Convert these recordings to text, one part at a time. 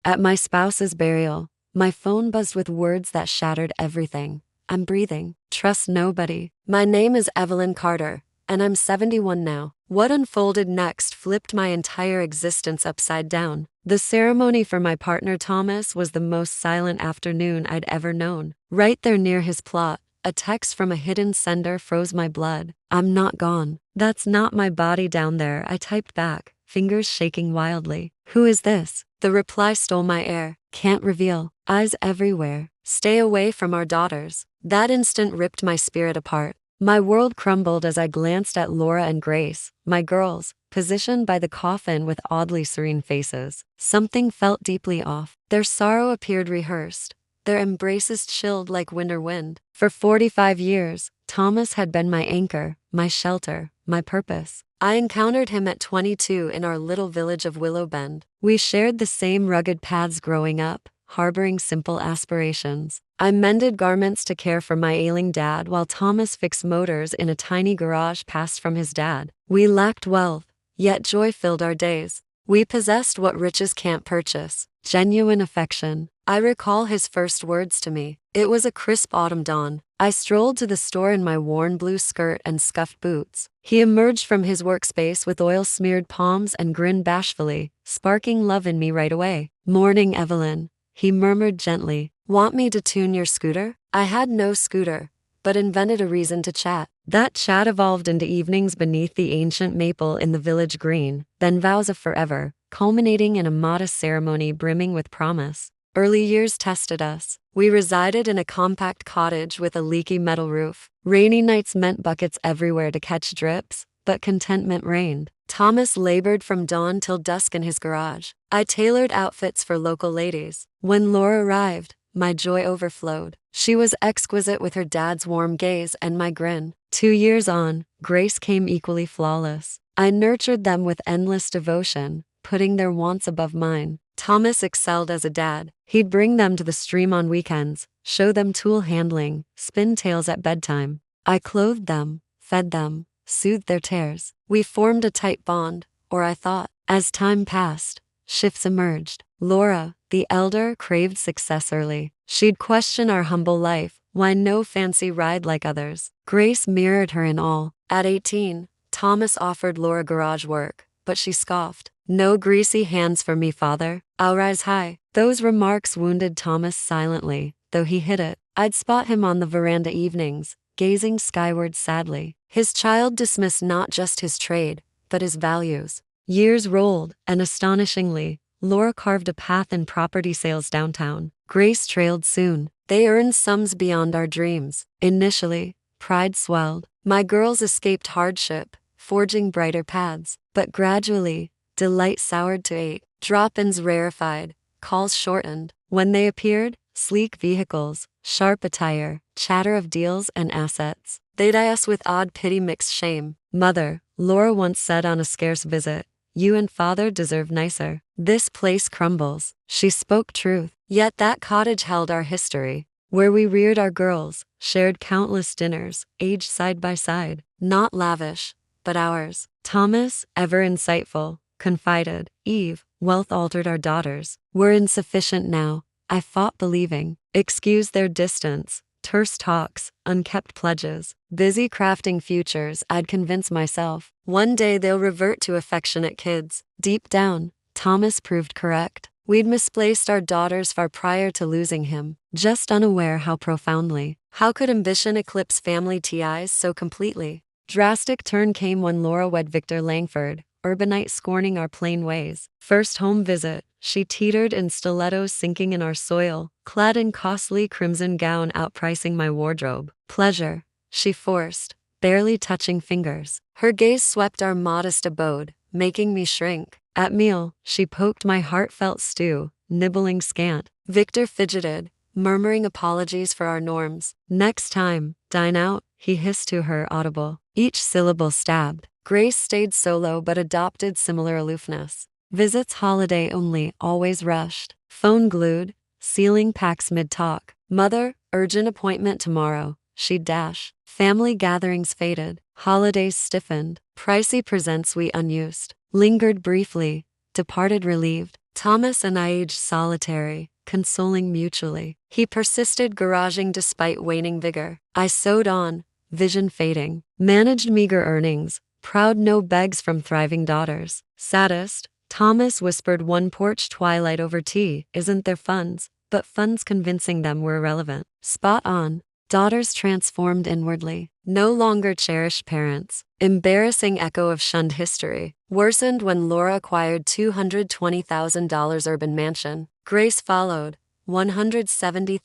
At my spouse's burial, my phone buzzed with words that shattered everything. I'm breathing. Trust nobody. My name is Evelyn Carter, and I'm 71 now. What unfolded next flipped my entire existence upside down. The ceremony for my partner Thomas was the most silent afternoon I'd ever known. Right there near his plot, a text from a hidden sender froze my blood. I'm not gone. That's not my body down there, I typed back, fingers shaking wildly. Who is this? The reply stole my air. Can't reveal. Eyes everywhere. Stay away from our daughters. That instant ripped my spirit apart. My world crumbled as I glanced at Laura and Grace, my girls, positioned by the coffin with oddly serene faces. Something felt deeply off. Their sorrow appeared rehearsed, their embraces chilled like winter wind. For 45 years, Thomas had been my anchor, my shelter, my purpose. I encountered him at 22 in our little village of Willow Bend. We shared the same rugged paths growing up, harboring simple aspirations. I mended garments to care for my ailing dad while Thomas fixed motors in a tiny garage passed from his dad. We lacked wealth, yet joy filled our days. We possessed what riches can't purchase: genuine affection. I recall his first words to me. It was a crisp autumn dawn. I strolled to the store in my worn blue skirt and scuffed boots. He emerged from his workspace with oil-smeared palms and grinned bashfully, sparking love in me right away. "Morning, Evelyn," he murmured gently. "Want me to tune your scooter?" I had no scooter, but invented a reason to chat. That chat evolved into evenings beneath the ancient maple in the village green, then vows of forever, culminating in a modest ceremony brimming with promise. Early years tested us. We resided in a compact cottage with a leaky metal roof. Rainy nights meant buckets everywhere to catch drips, but contentment reigned. Thomas labored from dawn till dusk in his garage. I tailored outfits for local ladies. When Laura arrived, my joy overflowed. She was exquisite with her dad's warm gaze and my grin. 2 years on, Grace came equally flawless. I nurtured them with endless devotion, putting their wants above mine. Thomas excelled as a dad. He'd bring them to the stream on weekends, show them tool handling, spin tales at bedtime. I clothed them, fed them, soothed their tears. We formed a tight bond, or I thought. As time passed, shifts emerged. Laura, the elder, craved success early. She'd question our humble life, why no fancy ride like others. Grace mirrored her in all. At 18, Thomas offered Laura garage work, but she scoffed. "No greasy hands for me, father. I'll rise high." Those remarks wounded Thomas silently, though he hid it. I'd spot him on the veranda evenings, gazing skyward sadly. His child dismissed not just his trade, but his values. Years rolled, and astonishingly, Laura carved a path in property sales downtown. Grace trailed soon. They earned sums beyond our dreams. Initially, pride swelled. My girls escaped hardship, forging brighter paths. But gradually, delight soured to hate. Drop-ins rarefied, calls shortened. When they appeared, sleek vehicles, sharp attire, chatter of deals and assets. They'd eye us with odd pity mixed shame. "Mother," Laura once said on a scarce visit, "you and father deserve nicer. This place crumbles." She spoke truth. Yet that cottage held our history, where we reared our girls, shared countless dinners, aged side by side. Not lavish, but ours. Thomas, ever insightful, confided, "Eve, wealth altered our daughters. We're insufficient now." I fought believing. Excuse their distance, terse talks, unkept pledges. Busy crafting futures, I'd convince myself. One day they'll revert to affectionate kids. Deep down, Thomas proved correct. We'd misplaced our daughters far prior to losing him, just unaware how profoundly. How could ambition eclipse family ties so completely? Drastic turn came when Laura wed Victor Langford, urbanite scorning our plain ways. First home visit, she teetered in stilettos sinking in our soil, clad in costly crimson gown outpricing my wardrobe. Pleasure, she forced, barely touching fingers. Her gaze swept our modest abode, making me shrink. At meal, she poked my heartfelt stew, nibbling scant. Victor fidgeted, murmuring apologies for our norms. "Next time, dine out," he hissed to her audible, each syllable stabbed. Grace stayed solo but adopted similar aloofness. Visits holiday only, always rushed. Phone glued, sealing packs mid-talk. "Mother, urgent appointment tomorrow," she'd dash. Family gatherings faded. Holidays stiffened. Pricey presents we unused. Lingered briefly, departed relieved. Thomas and I aged solitary, consoling mutually. He persisted garaging despite waning vigor. I sewed on, vision fading, managed meager earnings, proud no begs from thriving daughters. Saddest, Thomas whispered one porch twilight over tea, isn't there funds? But funds convincing them were irrelevant. Spot on. Daughters transformed inwardly, no longer cherished parents. Embarrassing echo of shunned history. Worsened when Laura acquired $220,000 urban mansion. Grace followed, $170,000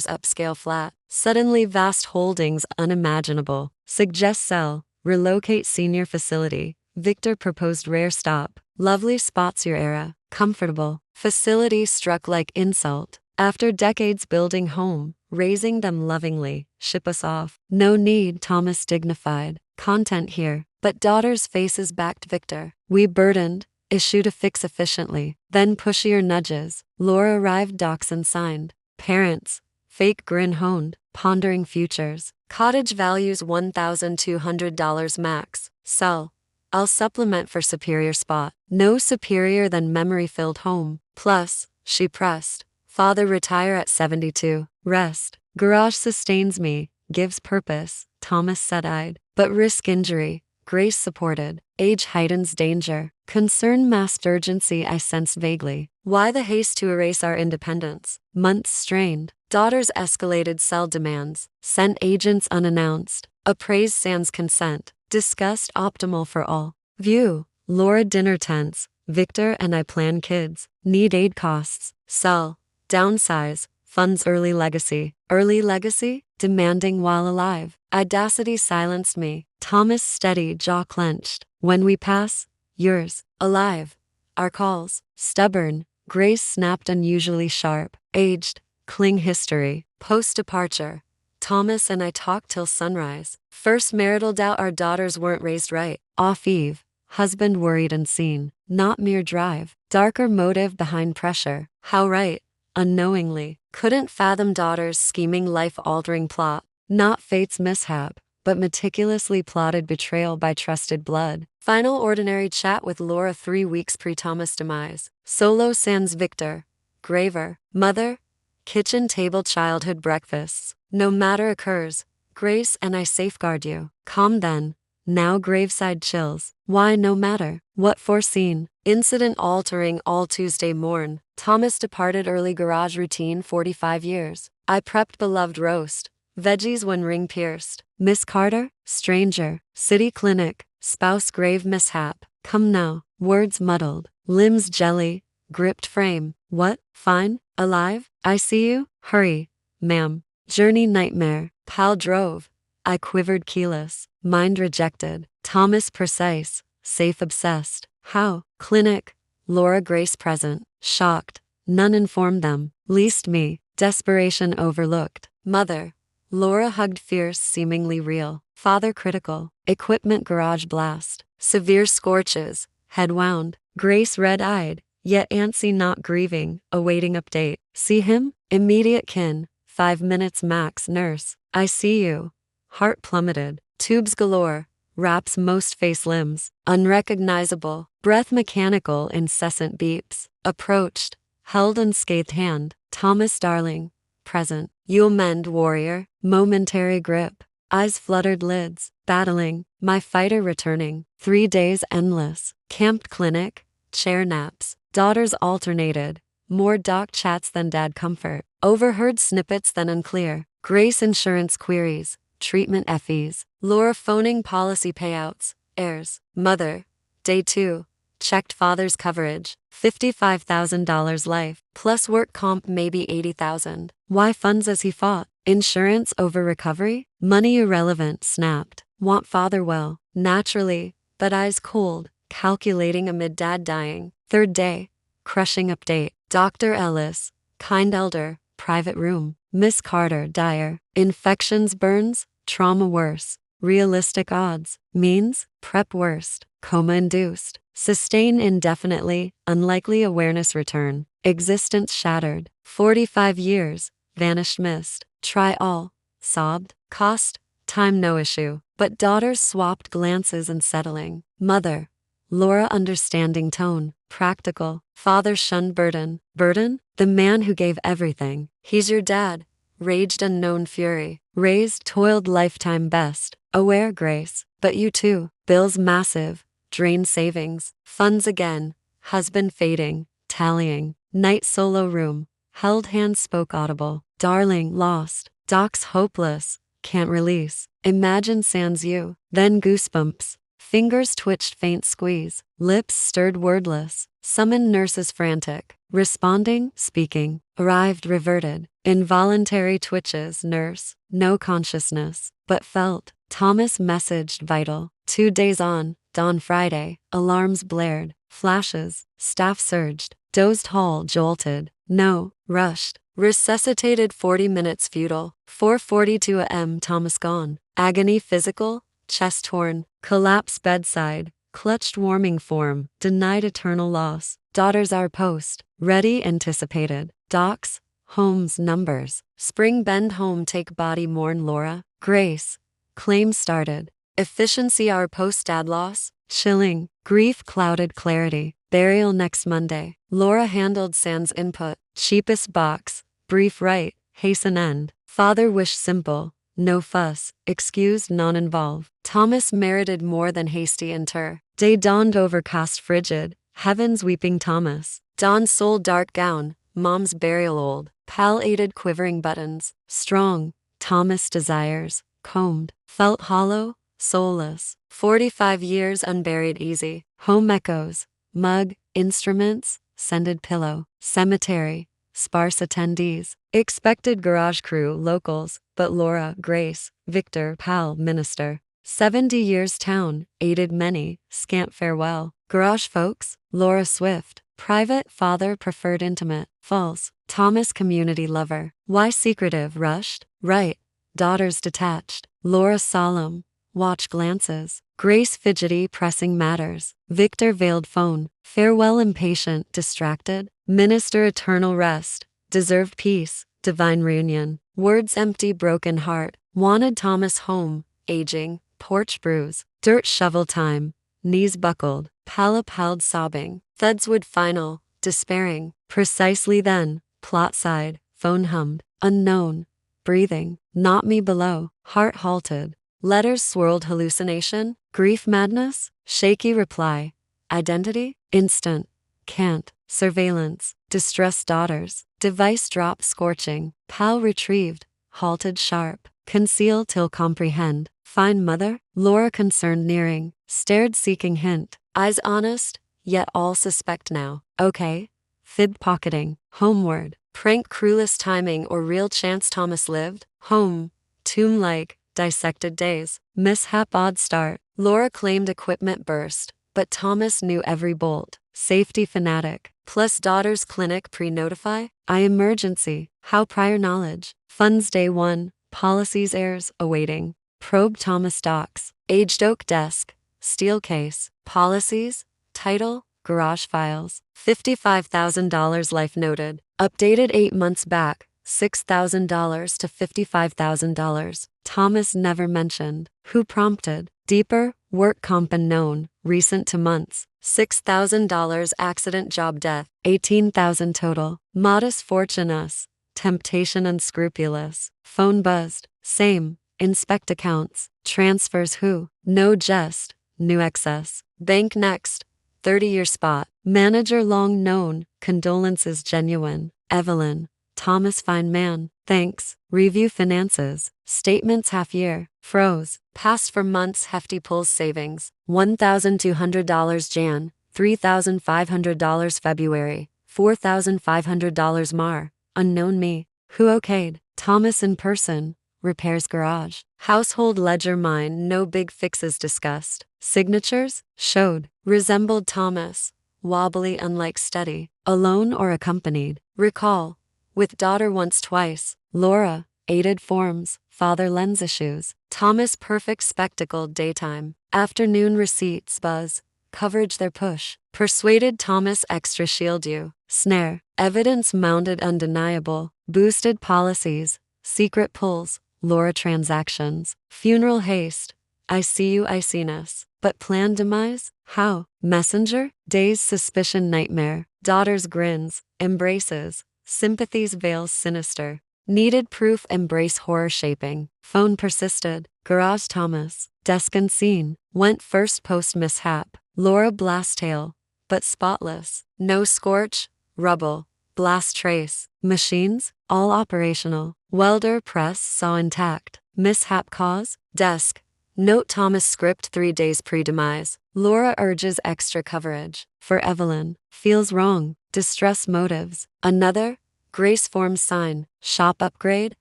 upscale flat. Suddenly vast holdings unimaginable. Suggest sell, relocate senior facility. Victor proposed rare stop. Lovely spots your era. Comfortable. Facility struck like insult. After decades building home, raising them lovingly, ship us off. No need, Thomas dignified. Content here. But daughters' faces backed Victor. We burdened, issue to fix efficiently. Then pushier nudges. Laura arrived, docs and signed. Parents, fake grin honed, pondering futures. Cottage values $1,200 max. Sell. I'll supplement for superior spot. No superior than memory-filled home. Plus, she pressed. Father retire at 72. Rest. Garage sustains me, gives purpose. Thomas said-eyed. But risk injury. Grace supported. Age heightens danger. Concern masked urgency I sensed vaguely. Why the haste to erase our independence? Months strained. Daughters escalated sell demands. Sent agents unannounced. Appraised sans consent. Discussed optimal for all. View. Laura dinner tense. Victor and I plan kids. Need aid costs. Sell. Downsize. Funds early legacy. Early legacy? Demanding while alive. Audacity silenced me. Thomas steady, jaw clenched. When we pass, yours. Alive. Our calls. Stubborn. Grace snapped unusually sharp. Aged. Cling history. Post-departure. Thomas and I talked till sunrise. First marital doubt our daughters weren't raised right. Off eve. Husband worried and seen. Not mere drive. Darker motive behind pressure. How right? Unknowingly. Couldn't fathom daughters scheming life-altering plot. Not fate's mishap, but meticulously plotted betrayal by trusted blood. Final ordinary chat with Laura 3 weeks pre-Thomas' demise. Solo sans Victor. Graver. Mother. Kitchen table childhood breakfasts. No matter occurs. Grace and I safeguard you. Calm then. Now graveside chills. Why no matter? What foreseen? Incident altering all Tuesday morn. Thomas departed early garage routine 45 years. I prepped beloved roast. Veggies when ring pierced. Miss Carter? Stranger. City clinic. Spouse grave mishap. Come now. Words muddled. Limbs jelly. Gripped frame. What? Fine? Alive? I see you? Hurry. Ma'am. Journey nightmare. Pal drove. I quivered keyless. Mind rejected. Thomas precise. Safe obsessed. How? Clinic. Laura Grace present. Shocked. None informed them. Least me. Desperation overlooked. Mother. Laura hugged fierce, seemingly real. Father critical. Equipment garage blast. Severe scorches. Head wound. Grace red-eyed. Yet antsy not grieving. Awaiting update. See him? Immediate kin. 5 minutes max nurse. I see you. Heart plummeted. Tubes galore. Wraps most face limbs. Unrecognizable. Breath mechanical, incessant beeps. Approached. Held unscathed hand. Thomas darling. Present. You'll mend, warrior. Momentary grip. Eyes fluttered lids. Battling. My fighter returning. 3 days endless. Camped clinic. Chair naps. Daughters alternated. More doc chats than dad comfort. Overheard snippets than unclear. Grace insurance queries. Treatment FEs. Laura phoning policy payouts. Heirs. Mother. Day 2. Checked father's coverage. $55,000 life. Plus work comp maybe $80,000. Why funds as he fought? Insurance over recovery? Money irrelevant, snapped. Want father well. Naturally. But eyes cold. Calculating amid dad dying. 3rd day. Crushing update. Dr. Ellis. Kind elder. Private room. Miss Carter, dire. Infections, burns, trauma worse. Realistic odds. Means, prep worst. Coma induced. Sustain indefinitely, unlikely awareness return. Existence shattered. 45 years, vanished mist. Try all. Sobbed. Cost. Time no issue. But daughters swapped glances and settling. Mother. Laura understanding tone, practical. Father shunned burden. Burden? The man who gave everything. He's your dad. Raged unknown fury. Raised, toiled lifetime best. Aware grace. But you too. Bills massive. Drained savings. Funds again. Husband fading. Tallying. Night solo room. Held hands spoke audible. Darling, lost. Docs hopeless. Can't release. Imagine sans you. Then goosebumps. Fingers twitched faint squeeze. Lips stirred wordless. Summoned nurses frantic. Responding, speaking. Arrived reverted. Involuntary twitches, nurse. No consciousness. But felt. Thomas messaged vital. 2 days on. Dawn Friday. Alarms blared. Flashes. Staff surged. Dozed hall jolted. No. Rushed. Resuscitated 40 minutes futile. 4:42 a.m. Thomas gone. Agony physical. Chest torn. Collapse bedside. Clutched warming form. Denied eternal loss. Daughters our post. Ready anticipated. Docs. Homes numbers. Spring bend home take body mourn Laura. Grace. Claim started. Efficiency our post dad loss. Chilling. Grief clouded clarity. Burial next Monday. Laura handled sans input. Cheapest box. Brief right. Hasten end. Father wish simple. No fuss. Excused non-involve. Thomas merited more than hasty inter. Day dawned overcast frigid. Heavens weeping Thomas. Dawn soul dark gown. Mom's burial old. Pal aided quivering buttons. Strong. Thomas desires. Combed. Felt hollow. Soulless. 45 years unburied easy. Home echoes. Mug. Instruments. Scented pillow. Cemetery. Sparse attendees. Expected garage crew locals. But Laura, Grace, Victor, pal, minister. 70 years town. Aided many. Scant farewell. Garage folks. Laura Swift. Private father preferred intimate. False. Thomas community lover. Why secretive rushed? Right. Daughters detached. Laura solemn. Watch glances. Grace fidgety pressing matters. Victor veiled phone. Farewell impatient, distracted. Minister eternal rest. Deserved peace. Divine reunion. Words empty broken heart. Wanted Thomas home. Aging. Porch bruise. Dirt shovel time. Knees buckled. Pal upheld sobbing. Thudswood final. Despairing. Precisely then. Plot side. Phone hummed. Unknown. Breathing. Not me below. Heart halted. Letters swirled hallucination. Grief madness. Shaky reply. Identity. Instant. Can't. Surveillance. Distressed daughters. Device drop scorching. Pal retrieved. Halted sharp. Conceal till comprehend. Find mother. Laura concerned nearing. Stared seeking hint. Eyes honest. Yet all suspect now. Okay. Fib pocketing. Homeward. Prank crewless timing or real chance Thomas lived. Home. Tomb-like. Dissected days. Mishap odd start. Laura claimed equipment burst. But Thomas knew every bolt. Safety fanatic. Plus daughter's clinic pre-notify. Emergency. How prior knowledge. Funds day 1. Policies heirs awaiting. Probe Thomas docs. Aged oak desk. Steel case. Policies. Title. Garage files. $55,000 life noted. Updated 8 months back. $6,000 to $55,000. Thomas never mentioned. Who prompted? Deeper. Work comp unknown. Recent to months. $6,000 accident job death. $18,000 total. Modest fortune us. Temptation unscrupulous. Phone buzzed. Same. Inspect accounts. Transfers who? No jest. New excess. Bank next. 30-year spot. Manager long known. Condolences genuine. Evelyn. Thomas fine man. Thanks. Review finances. Statements half year. Froze. Passed for months hefty pulls savings. $1,200 Jan. $3,500 February. $4,500 Mar. Unknown me. Who okayed? Thomas in person. Repairs garage. Household ledger mine. No big fixes discussed. Signatures? Showed. Resembled Thomas. Wobbly unlike steady. Alone or accompanied. Recall. With daughter once twice. Laura. Aided forms. Father lens issues. Thomas perfect spectacled daytime. Afternoon receipts buzz. Coverage their push. Persuaded Thomas extra shield you. Snare. Evidence mounted undeniable. Boosted policies. Secret pulls. Laura transactions. Funeral haste. I see you I seeness. But planned demise? How? Messenger? Day's suspicion nightmare. Daughter's grins, embraces, sympathy's veils sinister. Needed proof embrace horror shaping. Phone persisted. Garage Thomas. Desk unseen. Went first post mishap. Laura blast tail. But spotless. No scorch. Rubble. Blast trace. Machines? All operational. Welder press saw intact. Mishap cause? Desk. Note Thomas script 3 days pre-demise. Laura urges extra coverage. For Evelyn. Feels wrong. Distress motives. Another? Grace forms sign. Shop upgrade?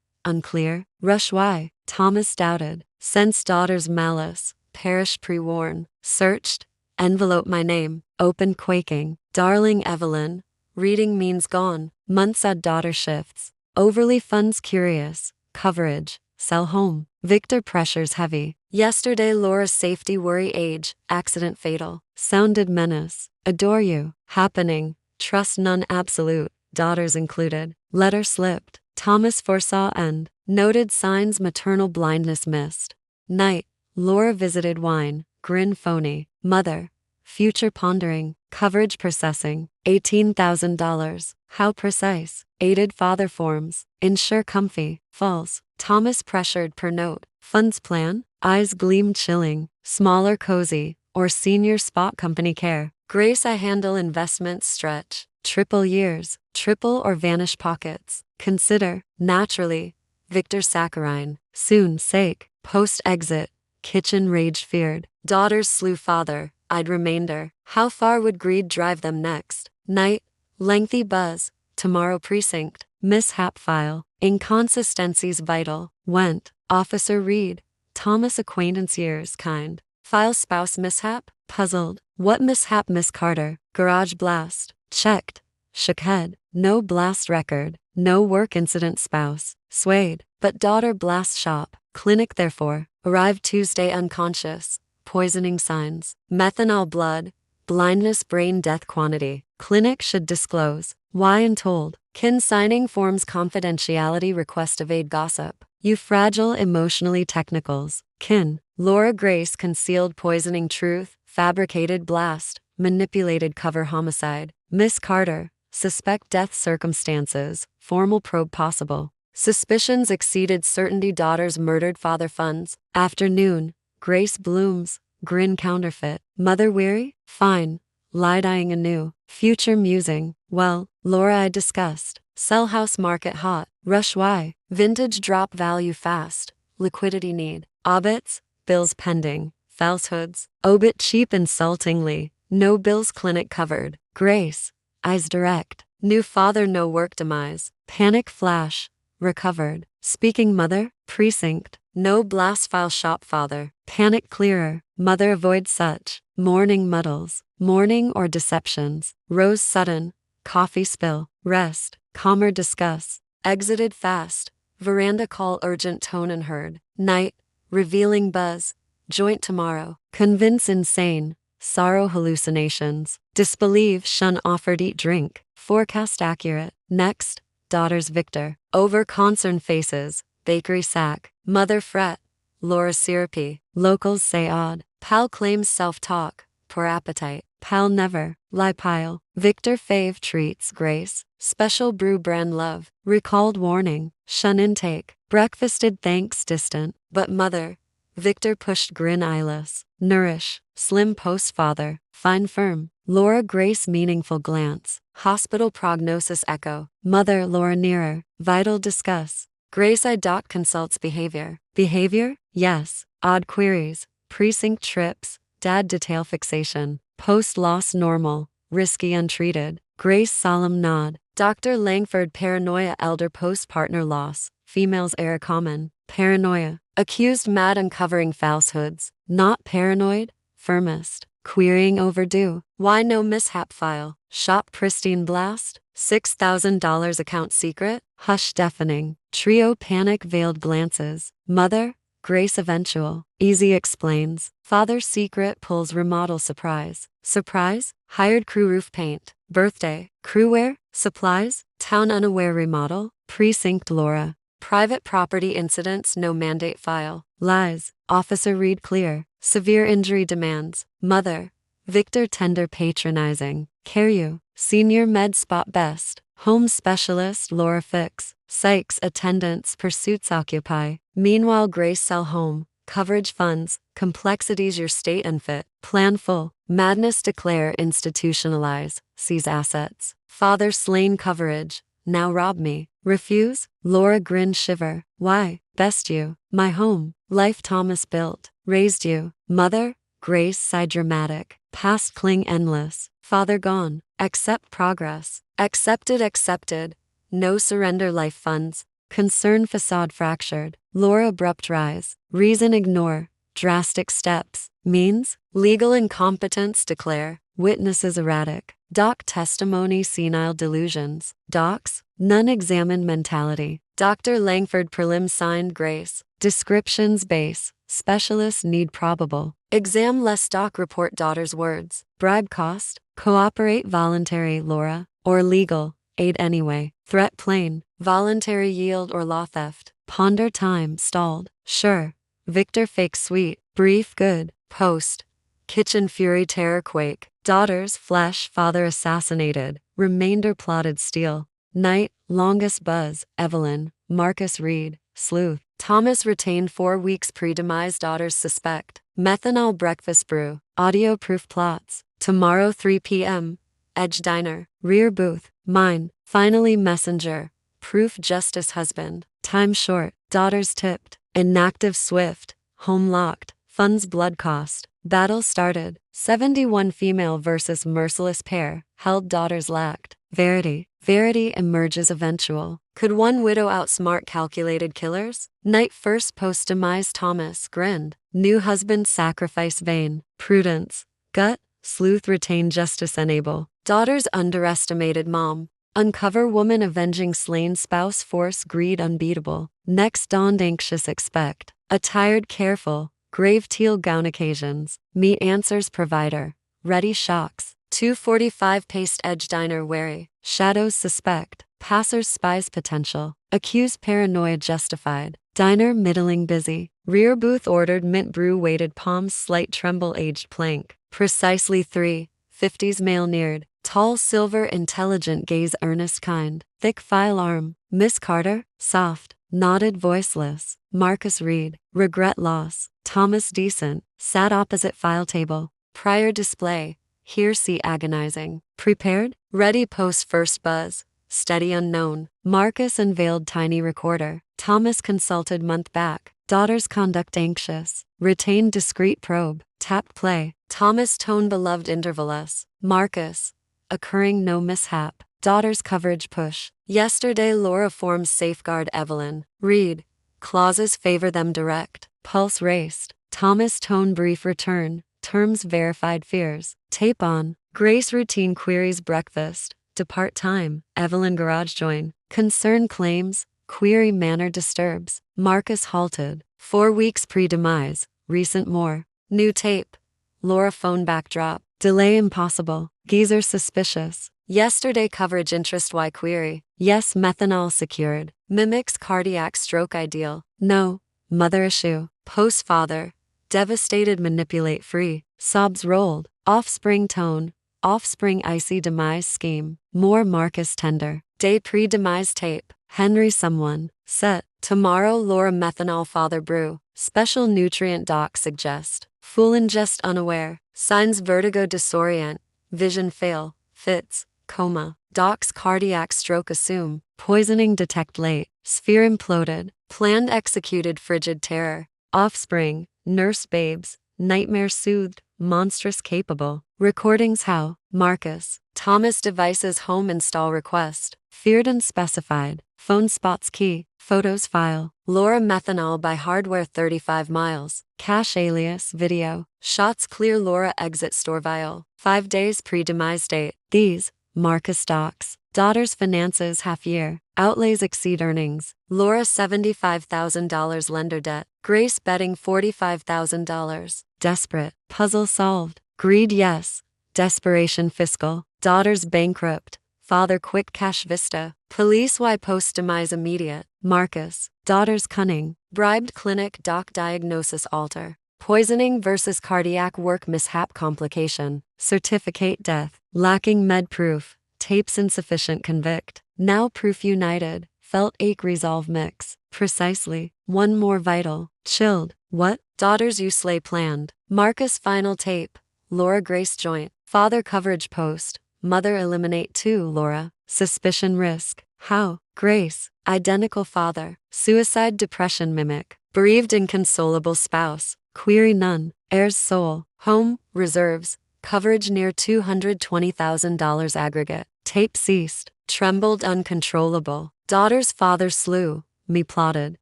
Unclear. Rush why? Thomas doubted. Sense daughter's malice. Parish pre-warn. Searched. Envelope my name. Open quaking. Darling Evelyn. Reading means gone. Months odd daughter shifts. Overly funds curious. Coverage. Sell home. Victor pressures heavy. Yesterday Laura's safety worry age. Accident fatal. Sounded menace. Adore you. Happening. Trust none absolute. Daughters included. Letter slipped. Thomas foresaw end. Noted signs maternal blindness missed. Night. Laura visited wine. Grin phony. Mother. Future pondering. Coverage processing. $18,000. How precise. Aided father forms. Insure comfy. False. Thomas pressured per note. Funds plan. Eyes gleam chilling. Smaller cozy. Or senior spot company care. Grace I handle investments stretch. Triple years. Triple or vanish pockets. Consider. Naturally. Victor saccharine. Soon sake. Post exit. Kitchen rage feared. Daughters slew father. I'd remainder. How far would greed drive them next? Night. Lengthy buzz. Tomorrow precinct. Mishap file. Inconsistencies vital. Went. Officer Reed. Thomas acquaintance years kind. File spouse mishap? Puzzled. What mishap Miss Carter? Garage blast. Checked. Shook head. No blast record. No work incident spouse. Swayed. But daughter blast shop. Clinic therefore. Arrived Tuesday unconscious. Poisoning signs. Methanol blood. Blindness brain death quantity. Clinic should disclose. Why untold? Kin signing forms confidentiality request evade gossip. You fragile emotionally technicals. Kin. Laura Grace concealed poisoning truth. Fabricated blast. Manipulated cover homicide. Miss Carter. Suspect death circumstances. Formal probe possible. Suspicions exceeded certainty daughter's murdered father funds. Afternoon. Grace blooms. Grin counterfeit. Mother weary? Fine. Light-eyeing anew. Future musing. Well, Laura I discussed. Sell house market hot. Rush why? Vintage drop value fast. Liquidity need. Obits? Bills pending. Falsehoods. Obit cheap insultingly. No bills clinic covered. Grace. Eyes direct. New father no work demise. Panic flash. Recovered. Speaking mother. Precinct. No blast file shop father. Panic clearer. Mother avoid such. Mourning muddles. Mourning or deceptions. Rose sudden. Coffee spill. Rest. Calmer discuss. Exited fast. Veranda call urgent tone and heard. Night. Revealing buzz. Joint tomorrow. Convince insane. Sorrow hallucinations. Disbelieve shun offered eat drink. Forecast accurate. Next. Daughters Victor. Over concern faces. Bakery sack. Mother fret. Laura syrupy. Locals say odd. Pal claims self-talk. Poor appetite. Pal never. Lie pile. Victor fave treats Grace. Special brew brand love. Recalled warning. Shun intake. Breakfasted thanks distant. But mother. Victor pushed grin eyeless. Nourish. Slim post father. Fine firm. Laura Grace meaningful glance. Hospital prognosis echo. Mother Laura nearer. Vital discuss. Grace I doc consults behavior. Behavior? Yes. Odd queries. Precinct trips. Dad detail fixation. Post loss normal. Risky untreated. Grace solemn nod. Dr. Langford paranoia elder post partner loss. Females error common. Paranoia. Accused mad uncovering falsehoods. Not paranoid. Firmest. Querying overdue. Why no mishap file? Shop pristine blast? $6,000 account secret? Hush deafening. Trio panic veiled glances. Mother? Grace eventual. Easy explains. Father secret pulls remodel surprise. Surprise? Hired crew roof paint. Birthday. Crew wear? Supplies? Town unaware remodel? Precinct Laura. Private property incidents no mandate file. Lies. Officer read clear. Severe injury demands. Mother. Victor tender patronizing. Care you. Senior med spot best. Home specialist Laura fix. Psychs attendants pursuits occupy. Meanwhile Grace sell home. Coverage funds. Complexities your state unfit. Plan full. Madness declare institutionalize. Seize assets. Father slain coverage. Now rob me. Refuse? Laura grin shiver. Why? Best you. My home. Life Thomas built. Raised you. Mother? Grace sigh dramatic. Past cling endless. Father gone. Accept progress. Accepted. No surrender life funds. Concern facade fractured. Laura abrupt rise. Reason ignore. Drastic steps. Means? Legal incompetence declare. Witnesses erratic. Doc testimony senile delusions. Docs? None examined mentality. Dr. Langford prelim signed Grace. Descriptions base. Specialists need probable. Exam less doc report daughter's words. Bribe cost? Cooperate voluntary Laura. Or legal. Aid anyway. Threat plain. Voluntary yield or law theft. Ponder time stalled. Sure. Victor fake sweet. Brief good. Post. Kitchen fury terror quake. Daughters flesh father assassinated. Remainder plotted steal. Night longest buzz. Evelyn. Marcus Reed. Sleuth. Thomas retained 4 weeks pre-demise daughters suspect. Methanol breakfast brew. Audio proof plots. Tomorrow 3 p.m. Edge Diner. Rear booth. Mine. Finally messenger. Proof justice husband. Time short. Daughters tipped. Inactive swift. Home locked. Funds blood cost. Battle started. 71 female versus merciless pair. Held daughters lacked. Verity. Verity emerges eventual. Could one widow outsmart calculated killers? Night first post-demise Thomas grinned. New husband sacrifice vain. Prudence. Gut. Sleuth retain justice unable. Daughters underestimated mom. Uncover woman avenging slain spouse force greed unbeatable. Next dawned anxious expect. Attired careful. Grave teal gown occasions. Meet answers provider. Ready shocks. 2:45 paste Edge Diner wary. Shadows suspect. Passers spies potential. Accused paranoia justified. Diner middling busy. Rear booth ordered mint brew weighted palms slight tremble aged plank. Precisely 3:50s male neared. Tall silver intelligent gaze earnest kind. Thick file arm. Miss Carter? Soft. Nodded voiceless. Marcus Reed. Regret loss. Thomas decent. Sat opposite file table. Prior display. Here see agonizing. Prepared? Ready post first buzz. Steady unknown. Marcus unveiled tiny recorder. Thomas consulted month back. Daughter's conduct anxious. Retained discreet probe. Tap play. Thomas tone beloved intervallus. Marcus. Occurring no mishap. Daughter's coverage push. Yesterday Laura forms safeguard Evelyn. Read. Clauses favor them direct. Pulse raced. Thomas tone brief return. Terms verified fears. Tape on. Grace routine queries breakfast. Depart time. Evelyn garage join. Concern claims. Query manner disturbs. Marcus halted. 4 weeks pre-demise. Recent more. New tape. Laura phone backdrop. Delay impossible. Geezer suspicious. Yesterday coverage interest why query. Yes methanol secured. Mimics cardiac stroke ideal. No. Mother issue. Post father. Devastated manipulate free. Sobs rolled. Offspring tone. Offspring icy demise scheme. More Marcus tender. Day pre-demise tape. Henry someone. Set. Tomorrow Laura methanol father brew. Special nutrient doc suggest. Fool ingest unaware. Signs vertigo disorient. Vision fail. Fits. Coma. Docs cardiac stroke assume. Poisoning detect late. Sphere imploded. Planned executed frigid terror. Offspring. Nurse babes. Nightmare soothed. Monstrous capable. Recordings how. Marcus. Thomas devices home install request. Feared unspecified. Phone spots key. Photos file. Laura methanol by hardware 35 miles. Cache alias video. Shots clear Laura exit store vial. 5 days pre-demise date. These. Marcus docs. Daughter's finances half year. Outlays exceed earnings. Laura $75,000 lender debt. Grace betting $45,000. Desperate. Puzzle solved. Greed yes. Desperation fiscal. Daughter's bankrupt. Father quick cash vista. Police why post demise immediate. Marcus. Daughter's cunning. Bribed clinic doc diagnosis alter. Poisoning versus cardiac work mishap complication. Certificate death. Lacking med proof. Tapes insufficient convict. Now proof united. Felt ache resolve mix. Precisely. One more vital. Chilled. What? Daughters you slay planned. Marcus final tape. Laura Grace joint. Father coverage post. Mother eliminate 2 Laura. Suspicion risk. How? Grace. Identical father. Suicide depression mimic. Bereaved inconsolable spouse. Query none. Heirs sole. Home. Reserves. Coverage near $220,000 aggregate. Tape ceased. Trembled uncontrollable. Daughter's father slew. Me plotted.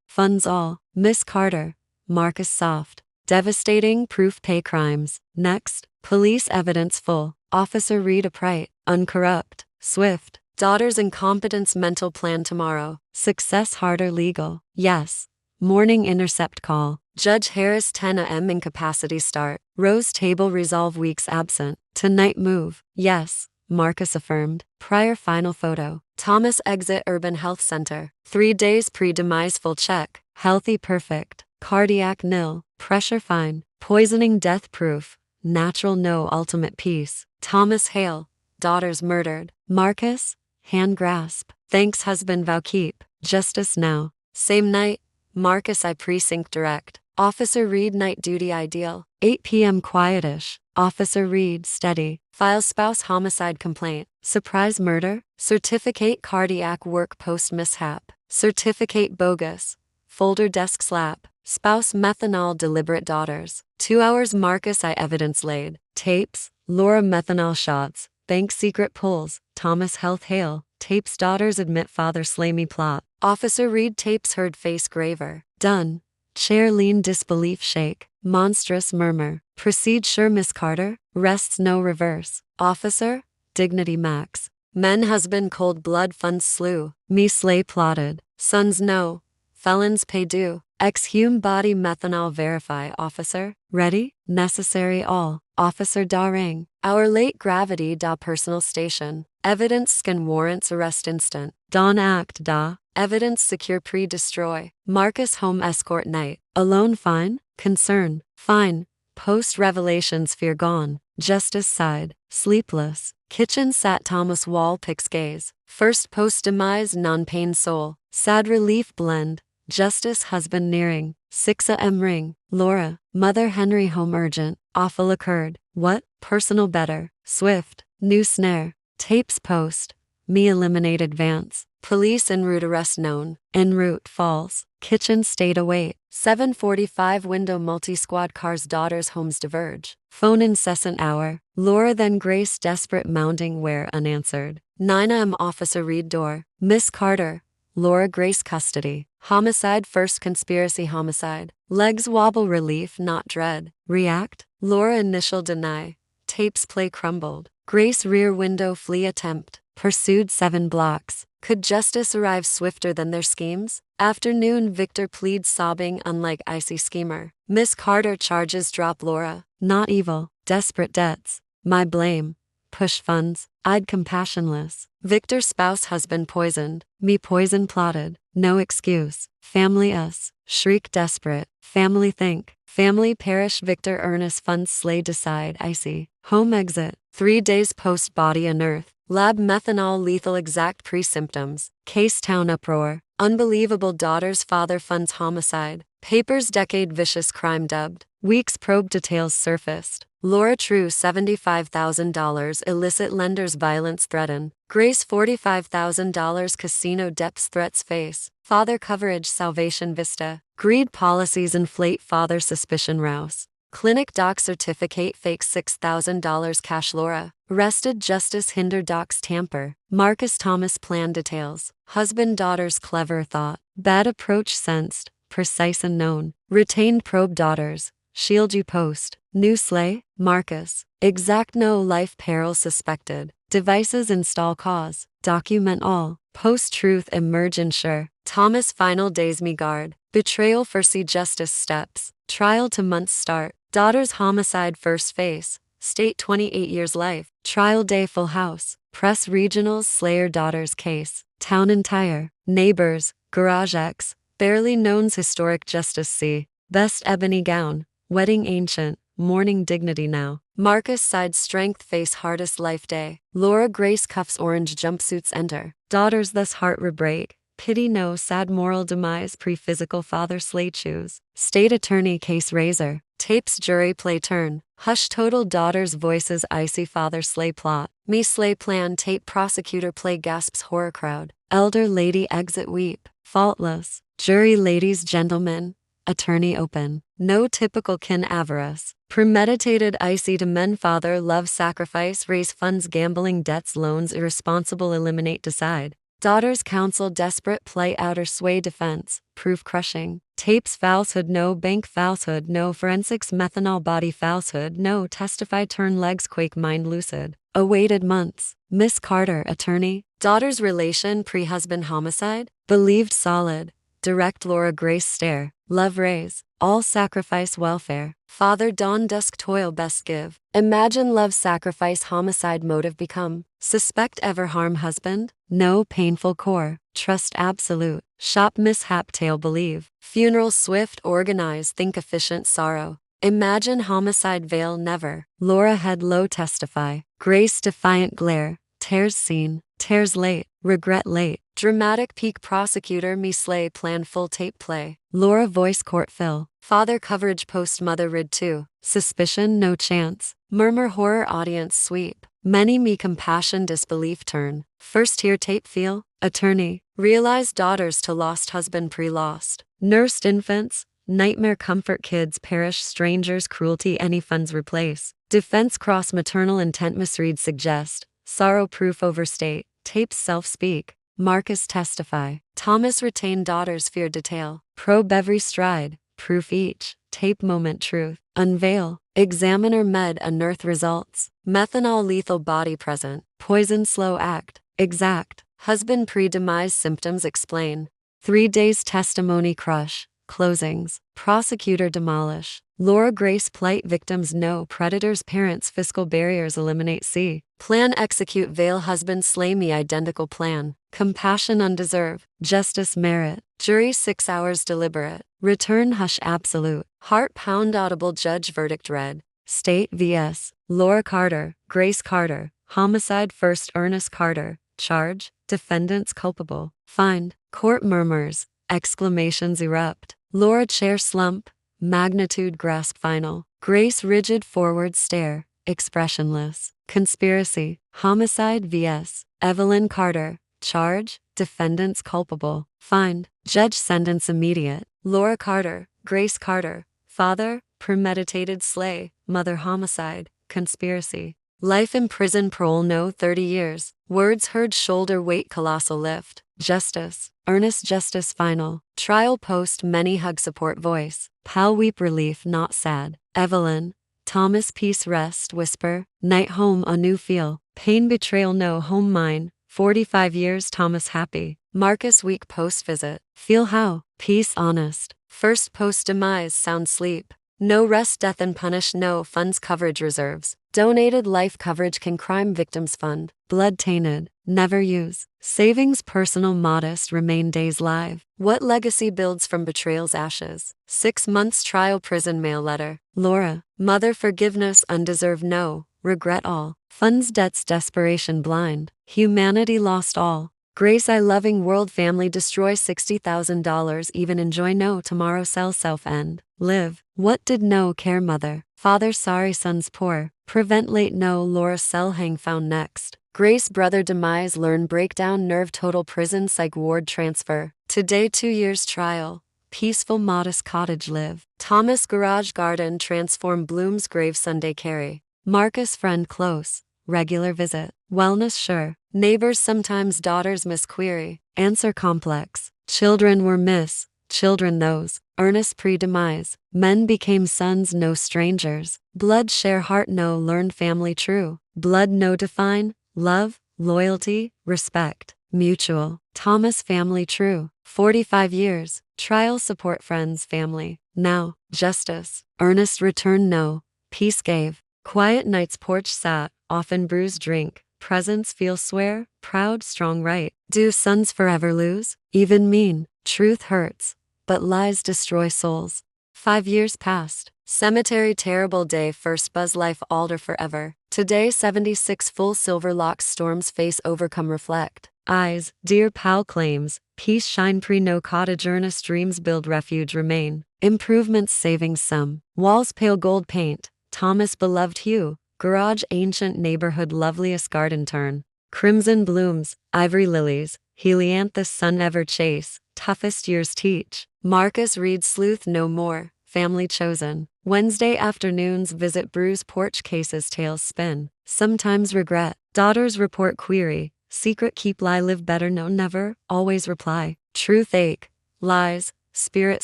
Funds all. Miss Carter. Marcus soft. Devastating proof pay crimes. Next. Police evidence full. Officer Reed upright. Uncorrupt. Swift. Daughter's incompetence mental plan tomorrow. Success harder legal. Yes. Morning intercept call. Judge Harris 10 a.m. incapacity start. Rose table resolve weeks absent. Tonight move. Yes. Marcus affirmed. Prior final photo. Thomas exit Urban Health Center. 3 days pre-demise full check. Healthy perfect. Cardiac nil. Pressure fine. Poisoning death proof. Natural no ultimate peace. Thomas Hale. Daughters murdered. Marcus. Hand grasp. Thanks husband vow keep. Justice now. Same night. Marcus I precinct direct. Officer Reed night duty ideal. 8 p.m. quietish. Officer Reed steady. File spouse homicide complaint. Surprise murder. Certificate cardiac work post mishap. Certificate bogus. Folder desk slap. Spouse methanol deliberate daughters. 2 hours Marcus I evidence laid. Tapes. Laura methanol shots. Bank secret pulls. Thomas health hail. Tapes daughters admit father slay me plot. Officer Reed tapes heard face graver. Done. Chair lean disbelief shake. Monstrous murmur. Proceed sure Miss Carter. Rests no reverse. Officer. Dignity max. Men husband cold blood funds slew. Me slay plotted. Sons no. Felons pay due. Exhume body methanol verify officer. Ready? Necessary all. Officer da ring. Our late gravity da personal station. Evidence scan warrants arrest instant. Dawn act da. Evidence secure pre-destroy. Marcus home escort night. Alone fine? Concern. Fine. Post revelations fear gone. Justice side. Sleepless. Kitchen sat Thomas wall picks gaze. First post demise non-pain soul. Sad relief blend. Justice husband nearing. 6 a.m. ring. Laura. Mother Henry home urgent. Awful occurred. What? Personal better. Swift. New snare. Tapes post. Me eliminate advance. Police en route arrest known. En route falls. Kitchen state await. 7:45 window multi-squad cars daughters homes diverge. Phone incessant hour. Laura then Grace desperate mounting where unanswered. 9 a.m. Officer Reed door. Miss Carter. Laura Grace custody. Homicide first conspiracy homicide. Legs wobble relief not dread. React. Laura initial deny. Tapes play crumbled. Grace rear window flee attempt. Pursued 7 blocks. Could justice arrive swifter than their schemes? Afternoon Victor pleads sobbing unlike icy schemer. Miss Carter charges drop Laura. Not evil. Desperate debts. My blame. Push funds. I'd compassionless. Victor spouse husband poisoned. Me poison plotted. No excuse. Family us. Shriek desperate. Family think. Family perish Victor earnest funds slay decide icy. Home exit. 3 days post body unearth. Lab methanol lethal exact pre-symptoms. Case town uproar. Unbelievable daughter's father funds homicide. Papers decade vicious crime dubbed. Weeks probe details surfaced. Laura True $75,000 illicit lenders violence threaten. Grace $45,000 casino depths threats face. Father coverage salvation vista. Greed policies inflate father suspicion rouse. Clinic doc certificate fakes $6,000 cash Laura. Arrested justice hinder docs tamper. Marcus Thomas plan details. Husband daughter's clever thought. Bad approach sensed. Precise and known. Retained probe daughters. Shield you post. New slay. Marcus. Exact no life peril suspected. Devices install cause. Document all. Post truth emerge ensure. Thomas final days me guard. Betrayal foresee justice steps. Trial to months start. Daughter's homicide first face. State 28 years life. Trial day full house. Press regionals slayer daughter's case. Town entire. Neighbors. Garage X. Barely known's historic justice C. Best ebony gown. Wedding ancient. Mourning dignity now. Marcus side strength face hardest life day. Laura Grace cuffs orange jumpsuits enter. Daughters thus heart rebreak. Pity no sad moral demise pre-physical father slay choose. State attorney case razor. Tapes jury play turn. Hush total daughters voices icy father slay plot. Me slay plan tape prosecutor play gasps horror crowd. Elder lady exit weep. Faultless. Jury ladies gentlemen. Attorney open. No typical kin avarice. Premeditated icy to men father love sacrifice raise funds gambling debts loans irresponsible eliminate decide. Daughters counsel desperate play outer sway defense, proof crushing. Tapes falsehood no bank falsehood no forensics methanol body falsehood no testify turn legs quake mind lucid. Awaited months. Miss Carter attorney. Daughter's relation pre-husband homicide. Believed solid. Direct Laura Grace stare. Love raise. All sacrifice welfare. Father dawn dusk toil best give. Imagine love sacrifice homicide motive become. Suspect ever harm husband? No painful core. Trust absolute. Shop mishap tale believe. Funeral swift organize think efficient sorrow. Imagine homicide veil never. Laura head low testify. Grace defiant glare. Tears seen. Tears late. Regret late. Dramatic peak prosecutor me slay plan full tape play. Laura voice court fill. Father coverage post mother rid 2. Suspicion no chance. Murmur horror audience sweep. Many me compassion disbelief turn. First hear tape feel. Attorney. Realize daughters to lost husband pre-lost. Nursed infants. Nightmare comfort kids perish strangers cruelty any funds replace. Defense cross maternal intent misread suggest. Sorrow proof overstate. Tapes self-speak. Marcus testify. Thomas retain daughters fear detail. Probe every stride. Proof each. Tape moment truth. Unveil. Examiner med unearth results. Methanol lethal body present. Poison slow act. Exact. Husband pre-demise symptoms explain. 3 days testimony crush. Closings. Prosecutor demolish. Laura Grace plight victims no predators parents fiscal barriers eliminate C. Plan execute veil husband slay me identical plan. Compassion undeserved. Justice merit. Jury 6 hours deliberate. Return hush absolute. Heart pound audible judge verdict read. State vs. Laura Carter. Grace Carter. Homicide first Ernest Carter. Charge. Defendants culpable. Find. Court murmurs. Exclamations erupt. Laura chair slump. Magnitude grasp final. Grace rigid forward stare. Expressionless. Conspiracy. Homicide vs. Evelyn Carter. Charge. Defendants culpable. Find. Judge sentence immediate. Laura Carter. Grace Carter. Father. Premeditated slay. Mother homicide. Conspiracy. Life in prison parole no 30 years. Words heard shoulder weight colossal lift. Justice. Earnest justice final. Trial post many hug support voice. Pal weep relief not sad. Evelyn. Thomas peace rest whisper. Night home a new feel. Pain betrayal no home mine. 45 years Thomas happy. Marcus week post visit. Feel how? Peace honest. First post demise sound sleep. No rest death and punish no funds coverage reserves. Donated life coverage can crime victims fund. Blood tainted. Never use. Savings personal modest remain days live. What legacy builds from betrayal's ashes? 6 months trial prison mail letter. Laura. Mother forgiveness undeserved no. Regret all. Funds debts desperation blind. Humanity lost all. Grace I loving world family destroy $60,000 even enjoy no tomorrow sell self end. Live. What did no care mother? Father sorry sons poor. Prevent late no Laura cell hang found next. Grace brother demise learn breakdown nerve total prison psych ward transfer. Today 2 years trial. Peaceful modest cottage live. Thomas garage garden transform Bloom's grave Sunday carry. Marcus friend close. Regular visit. Wellness sure. Neighbors sometimes daughters misquery. Answer complex. Children were miss. Children those. Earnest pre-demise. Men became sons no strangers. Blood share heart no learned family true. Blood no define. Love, loyalty, respect. Mutual. Thomas family true. 45 years. Trial support friends family. Now. Justice. Earnest return no. Peace gave. Quiet nights porch sat. Often bruised drink. Presence feel swear, proud, strong, right. Do sons forever lose? Even mean, truth hurts, but lies destroy souls. 5 years passed. Cemetery terrible day first buzz life alder forever. Today 76 full silver locks storms face overcome reflect. Eyes, dear pal claims, peace shine pre no cottage earnest dreams build refuge remain. Improvements saving some. Walls pale gold paint, Thomas beloved hue. Garage ancient neighborhood loveliest garden turn. Crimson blooms, ivory lilies, helianthus sun ever chase, toughest years teach. Marcus reads sleuth no more, family chosen. Wednesday afternoons visit Brew's porch cases tales spin. Sometimes regret, daughters report query, secret keep lie live better no never, always reply. Truth ache, lies, spirit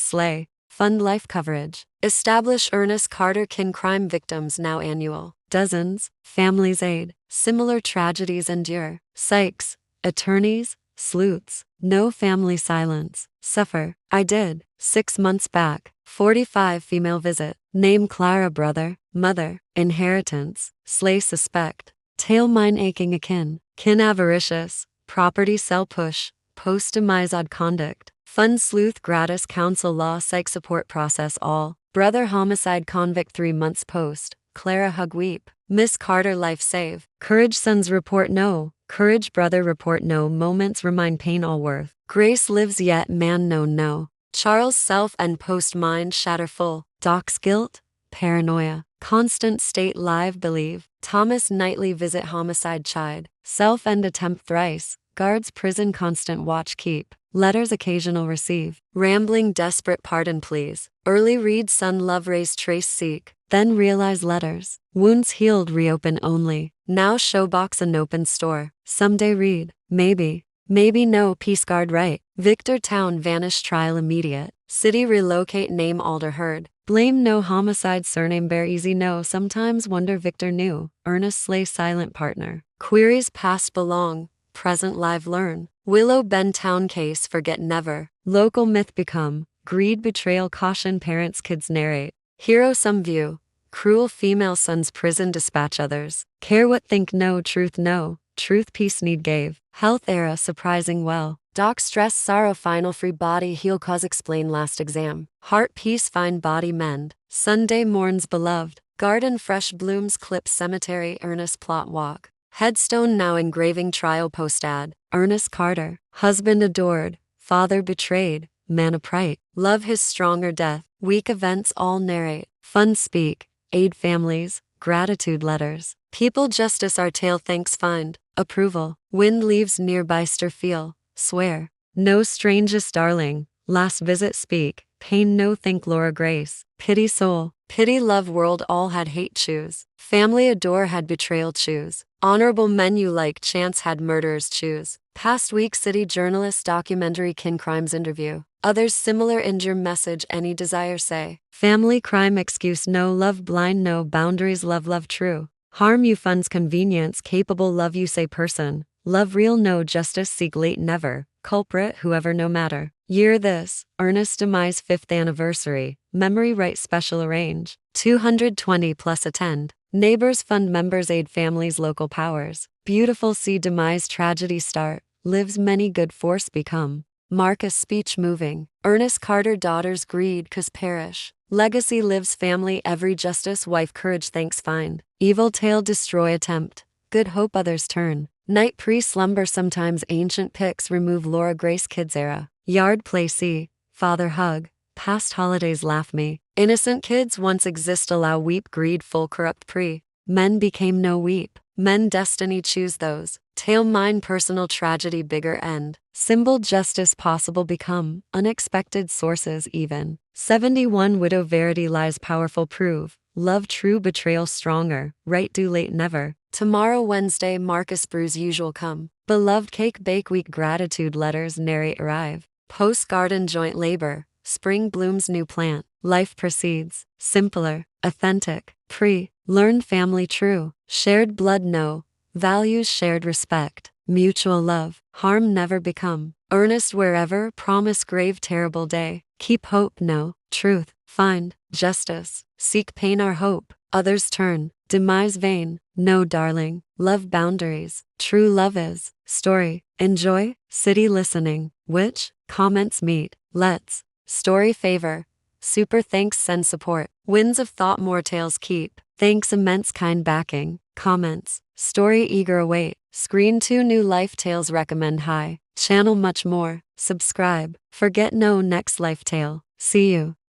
slay, fund life coverage. Establish Ernest Carter kin crime victims now annual. Dozens, families aid, similar tragedies endure. Psychs, attorneys, sleuths, no family silence. Suffer, I did, 6 months back. 45 female visit. Name Clara brother, mother, inheritance, slay suspect. Tail mine aching akin, kin avaricious, property sell push, post demise odd conduct. Fund sleuth gratis counsel law psych support process all. Brother homicide convict 3 months post. Clara hug weep. Miss Carter life save. Courage sons report no. Courage brother report no. Moments remind pain all worth. Grace lives yet man known no. Charles self and post mind shatter full. Doc's guilt. Paranoia. Constant state live believe. Thomas nightly visit homicide chide. Self end attempt thrice. Guards prison constant watch keep. Letters occasional receive. Rambling desperate pardon please. Early read son love raise trace seek. Then realize letters. Wounds healed reopen only. Now show box an open store. Someday read. Maybe. Maybe no peace guard right. Victor town vanish trial immediate. City relocate name alder heard. Blame no homicide surname bear easy no sometimes wonder Victor knew. Ernest slay silent partner. Queries past belong. Present live learn. Willow Bend town case forget never. Local myth become. Greed betrayal caution parents kids narrate. Hero some view. Cruel female sons prison dispatch others. Care what think no truth no. Truth peace need gave. Health era surprising well. Doc stress sorrow final free body heal cause explain last exam. Heart peace find body mend. Sunday mourns beloved. Garden fresh blooms clip cemetery earnest plot walk. Headstone now engraving trial post ad. Ernest Carter. Husband adored. Father betrayed. Man upright. Love his stronger death. Weak events all narrate. Fun speak. Aid families. Gratitude letters. People justice our tale thanks find. Approval. Wind leaves nearby stir feel. Swear. No strangest darling. Last visit speak. Pain no think Laura Grace. Pity soul. Pity love world all had hate choose. Family adore had betrayal choose. Honorable menu like chance had murderers choose. Past week city journalist documentary kin crimes interview. Others similar injure message any desire say. Family crime excuse no love blind no boundaries love true. Harm you funds convenience capable love you say person. Love real no justice seek late never. Culprit whoever no matter. Year this. Ernest demise 5th anniversary. Memory right special arrange. 220 plus attend. Neighbors fund members aid families local powers. Beautiful see demise tragedy start. Lives many good force become. Marcus speech moving. Ernest Carter daughters greed cause perish. Legacy lives family every justice wife courage thanks find. Evil tale destroy attempt. Good hope others turn. Night pre-slumber sometimes ancient pics remove Laura Grace kids era. Yard play see. Father hug. Past holidays laugh me. Innocent kids once exist allow weep greed full corrupt pre. Men became no weep. Men destiny choose those. Tale mine personal tragedy bigger end. Symbol justice possible become. Unexpected sources even. 71 widow verity lies powerful prove. Love true betrayal stronger. Right do late never. Tomorrow Wednesday Marcus Brew's usual come. Beloved cake bake week gratitude letters narrate arrive. Post garden joint labor. Spring blooms new plant. Life proceeds. Simpler. Authentic. Pre. Learned family true. Shared blood no. Values shared respect. Mutual love. Harm never become. Earnest wherever promise grave terrible day. Keep hope no. Truth. Find. Justice. Seek pain our hope. Others turn. Demise vain. No, darling. Love boundaries. True love is. Story. Enjoy. City listening. Which? Comments meet. Let's. Story favor. Super thanks send support. Winds of thought more tales keep. Thanks immense kind backing. Comments. Story eager await. Screen 2 new life tales recommend high. Channel much more. Subscribe. Forget no next life tale. See you.